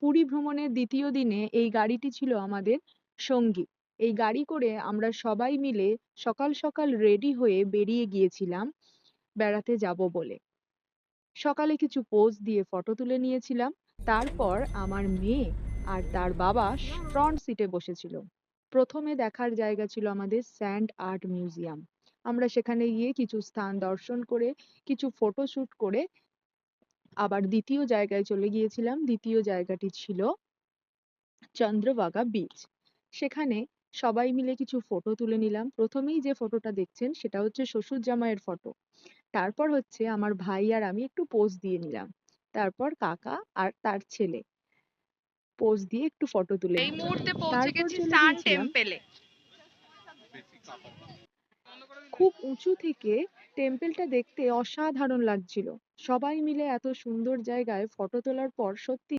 পুরী ভ্রমণের ২য় দিনে এই গাড়িটি ছিল আমাদের সঙ্গী। এই গাড়ি করে আমরা সবাই মিলে সকাল, সকাল রেডি হয়ে বেরিয়ে গিয়েছিলাম বেড়াতে যাবো বলে। সকালে কিছু পোজ দিয়ে ফটো তুলে নিয়েছিলাম। তারপর আমার মেয়ে আর তার বাবা ফ্রন্ট সিটে বসেছিল। ১ম এ দেখার জায়গা ছিল আমাদের স্যান্ড আর্ট মিউজিয়াম। আমরা সেখানে গিয়ে কিছু স্থান দর্শন করে, কিছু ফটোশুট করে আবার ২য় জায়গায় চলে গিয়েছিলাম। ২য় জায়গাটি ছিল চন্দ্রভাগা বিচ। সেখানে সবাই মিলে কিছু ফটো তুলে নিলাম। ১ম এই যে ফটোটা দেখছেন সেটা হচ্ছে শ্বশুর জামাইয়ের ফটো। তারপর হচ্ছে আমার ভাই আর আমি একটু পোজ দিয়ে নিলাম। তারপর কাকা আর তার ছেলে পোজ দিয়ে একটু ফটো তুলে এই নিল। মুহূর্তে পৌঁছে তারপর গেছি চলে সান গিয়েছিলাম টেম্পেলে। খুব উঁচু থেকে টেম্পলটা দেখতে অসাধারণ লাগছিল। সবাই মিলে এত সুন্দর জায়গায় ফটো তোলার পর সত্যি